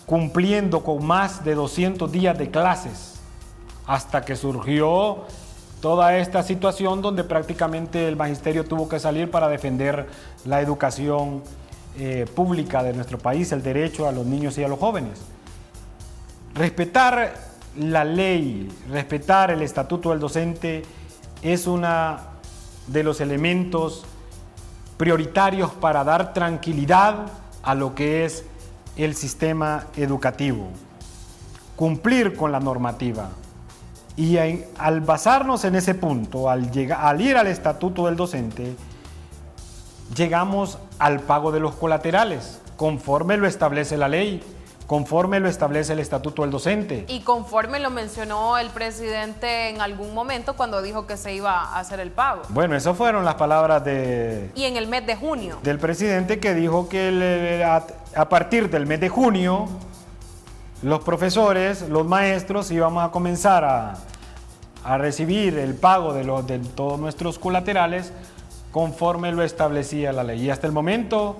cumpliendo con más de 200 días de clases, hasta que surgió toda esta situación donde prácticamente el magisterio tuvo que salir para defender la educación pública de nuestro país, el derecho a los niños y a los jóvenes. Respetar la ley, respetar el estatuto del docente es uno de los elementos prioritarios para dar tranquilidad a lo que es el sistema educativo. Cumplir con la normativa. Y al basarnos en ese punto, al ir al estatuto del docente, llegamos al pago de los colaterales, conforme lo establece la ley, conforme lo establece el estatuto del docente. Y conforme lo mencionó el presidente en algún momento cuando dijo que se iba a hacer el pago. Bueno, esas fueron las palabras y en el mes de junio. Del presidente, que dijo que a partir del mes de junio, los profesores, los maestros, íbamos a comenzar a recibir el pago de todos nuestros colaterales conforme lo establecía la ley. Y hasta el momento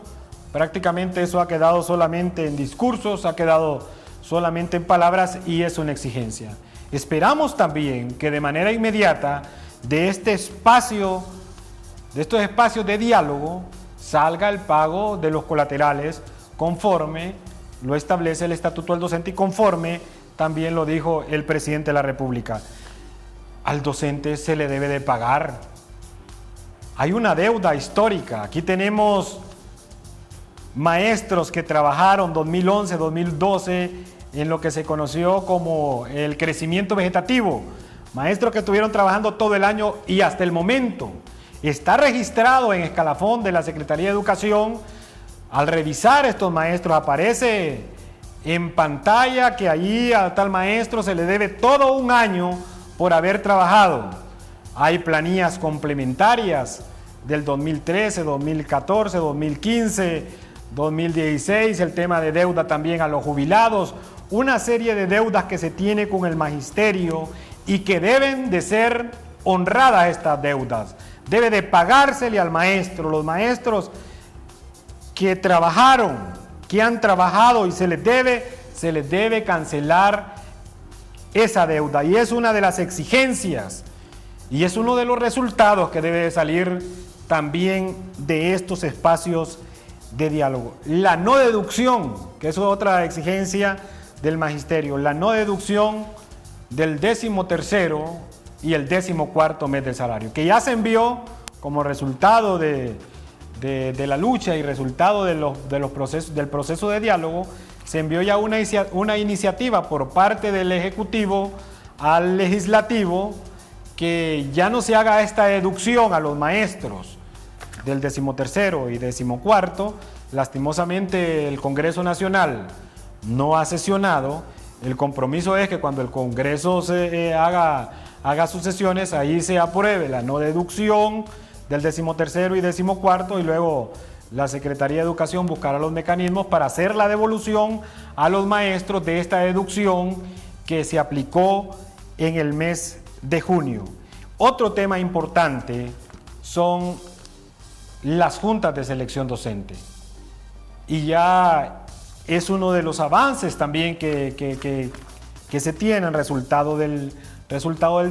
prácticamente eso ha quedado solamente en discursos, ha quedado solamente en palabras y es una exigencia. Esperamos también que de manera inmediata de estos espacios de diálogo salga el pago de los colaterales conforme lo establece el estatuto del docente y conforme también lo dijo el presidente de la República. Al docente se le debe de pagar. Hay una deuda histórica. Aquí tenemos maestros que trabajaron 2011, 2012 en lo que se conoció como el crecimiento vegetativo. Maestros que estuvieron trabajando todo el año y hasta el momento está registrado en escalafón de la Secretaría de Educación. Al revisar estos maestros aparece en pantalla que allí a tal maestro se le debe todo un año por haber trabajado. Hay planillas complementarias del 2013, 2014, 2015, 2016, el tema de deuda también a los jubilados, una serie de deudas que se tiene con el magisterio y que deben de ser honradas estas deudas. Debe de pagársele al maestro, los maestros que trabajaron, que han trabajado y se les debe cancelar esa deuda. Y es una de las exigencias y es uno de los resultados que debe de salir también de estos espacios de diálogo. La no deducción, que es otra exigencia del magisterio, la no deducción del 13º y el 14º mes del salario, que ya se envió como resultado de la lucha y resultado del proceso de diálogo. Se envió ya una iniciativa por parte del Ejecutivo al Legislativo que ya no se haga esta deducción a los maestros del 13º y 14º. Lastimosamente el Congreso Nacional no ha sesionado. El compromiso es que cuando el Congreso haga sus sesiones, ahí se apruebe la no deducción del 13º y 14º, y luego la Secretaría de Educación buscará los mecanismos para hacer la devolución a los maestros de esta deducción que se aplicó en el mes de junio. Otro tema importante son las juntas de selección docente. Y ya es uno de los avances también que se tiene en resultado del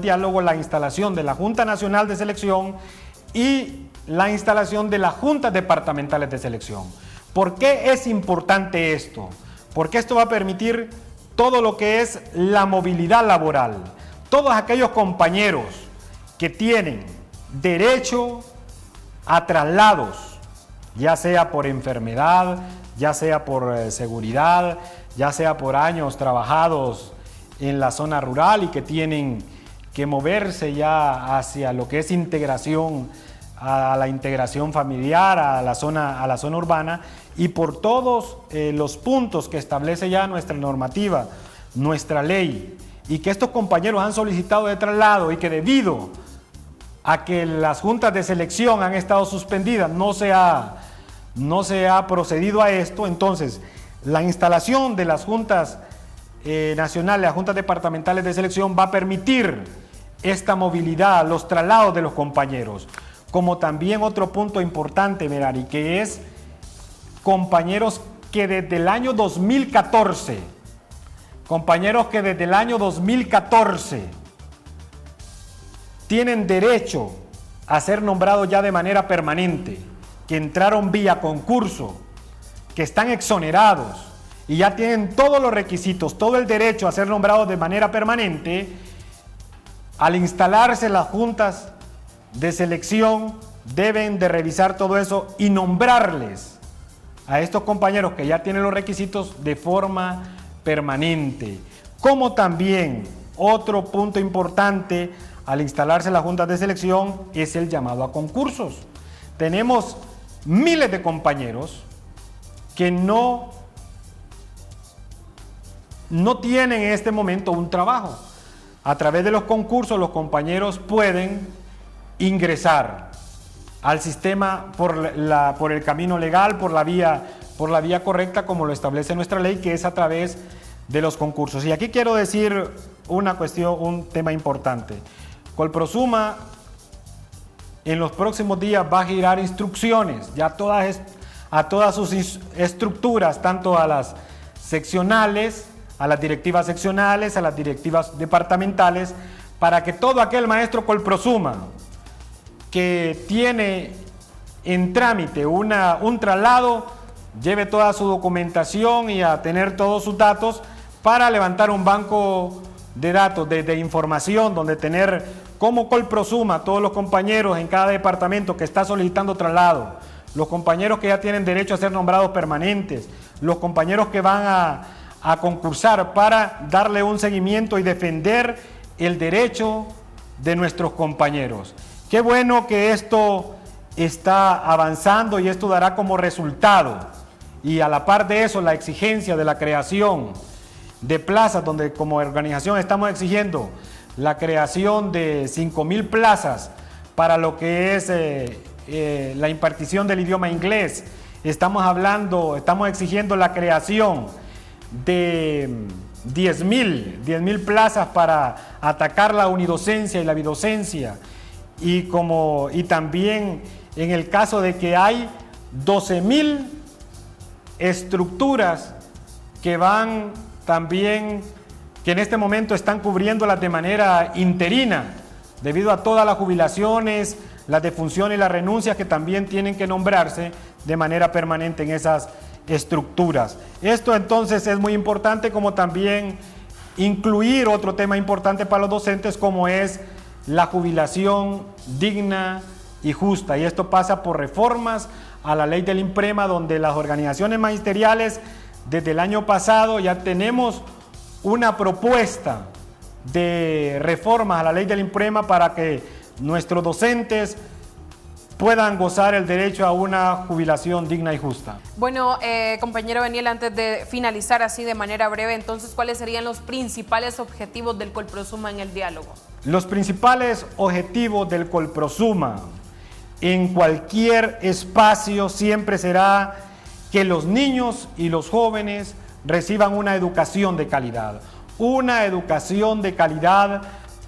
diálogo, la instalación de la Junta Nacional de Selección y la instalación de las juntas departamentales de selección. ¿Por qué es importante esto? Porque esto va a permitir todo lo que es la movilidad laboral. Todos aquellos compañeros que tienen derecho a traslados, ya sea por enfermedad, ya sea por seguridad, ya sea por años trabajados en la zona rural y que tienen que moverse ya hacia lo que es integración, a la integración familiar, a la zona urbana, y por todos los puntos que establece ya nuestra normativa, nuestra ley, y que estos compañeros han solicitado de traslado y que debido a que las juntas de selección han estado suspendidas, no se ha procedido a esto. Entonces, la instalación de las juntas nacionales, las juntas departamentales de selección, va a permitir esta movilidad, los traslados de los compañeros. Como también otro punto importante, Merari, que es compañeros que desde el año 2014, tienen derecho a ser nombrados ya de manera permanente, que entraron vía concurso, que están exonerados y ya tienen todos los requisitos, todo el derecho a ser nombrados de manera permanente. Al instalarse las juntas de selección, deben de revisar todo eso y nombrarles a estos compañeros que ya tienen los requisitos de forma permanente. Como también otro punto importante al instalarse las juntas de selección es el llamado a concursos. Tenemos miles de compañeros que no tienen en este momento un trabajo. A través de los concursos los compañeros pueden ingresar al sistema por el camino legal, por la vía correcta, como lo establece nuestra ley, que es a través de los concursos. Y aquí quiero decir una cuestión, un tema importante. Colprosuma en los próximos días va a girar instrucciones ya a todas sus estructuras, tanto a las seccionales, a las directivas seccionales, a las directivas departamentales, para que todo aquel maestro Colprosuma que tiene en trámite un traslado lleve toda su documentación y a tener todos sus datos para levantar un banco de datos, de información, donde tener como Colprosuma todos los compañeros en cada departamento que está solicitando traslado, los compañeros que ya tienen derecho a ser nombrados permanentes, los compañeros que van a concursar, para darle un seguimiento y defender el derecho de nuestros compañeros. Qué bueno que esto está avanzando y esto dará como resultado, y a la par de eso la exigencia de la creación de plazas, donde como organización estamos exigiendo la creación de 5,000 plazas para lo que es la impartición del idioma inglés. Estamos exigiendo la creación de 10,000 plazas para atacar la unidocencia y la bidocencia, y también en el caso de que hay 12,000 estructuras que en este momento están cubriéndolas de manera interina, debido a todas las jubilaciones, las defunciones y las renuncias que también tienen que nombrarse de manera permanente en esas estructuras. Esto entonces es muy importante, como también incluir otro tema importante para los docentes, como es la jubilación digna y justa, y esto pasa por reformas a la ley del INPREMA, donde las organizaciones magisteriales desde el año pasado ya tenemos una propuesta de reformas a la ley del INPREMA para que nuestros docentes puedan gozar el derecho a una jubilación digna y justa. Bueno, compañero Beniel, antes de finalizar así de manera breve, entonces, ¿cuáles serían los principales objetivos del Colprosuma en el diálogo? Los principales objetivos del Colprosuma en cualquier espacio siempre será que los niños y los jóvenes reciban una educación de calidad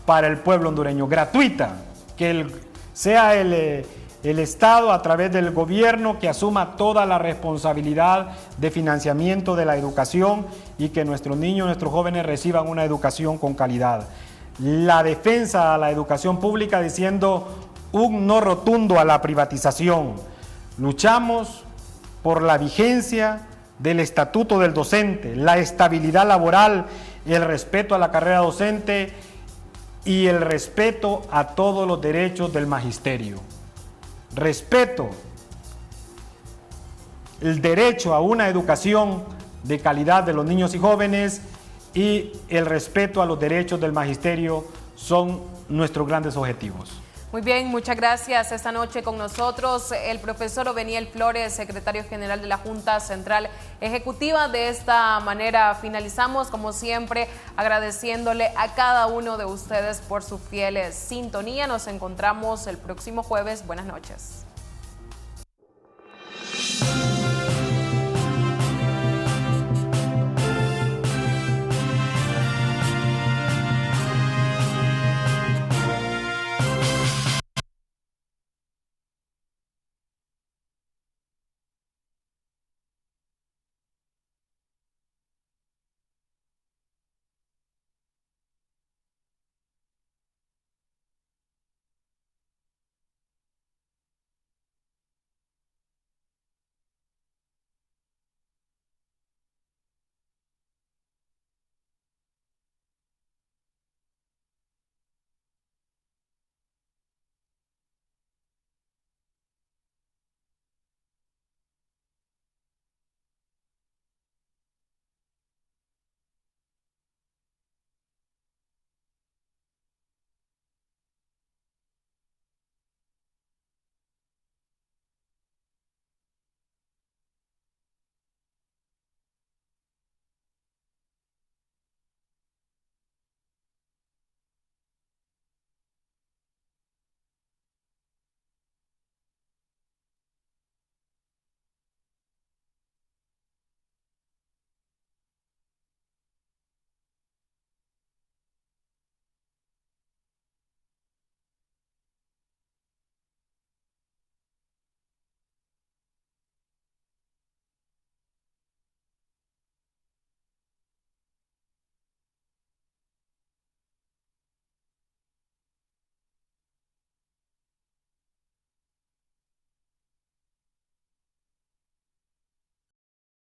para el pueblo hondureño, gratuita, que sea el Estado a través del gobierno que asuma toda la responsabilidad de financiamiento de la educación y que nuestros niños, nuestros jóvenes reciban una educación con calidad. La defensa a la educación pública diciendo un no rotundo a la privatización. Luchamos por la vigencia del estatuto del docente, la estabilidad laboral, el respeto a la carrera docente y el respeto a todos los derechos del magisterio. Respeto, el derecho a una educación de calidad de los niños y jóvenes y el respeto a los derechos del magisterio son nuestros grandes objetivos. Muy bien, muchas gracias. Esta noche con nosotros el profesor Obeniel Flores, secretario general de la Junta Central Ejecutiva. De esta manera finalizamos, como siempre, agradeciéndole a cada uno de ustedes por su fiel sintonía. Nos encontramos el próximo jueves. Buenas noches.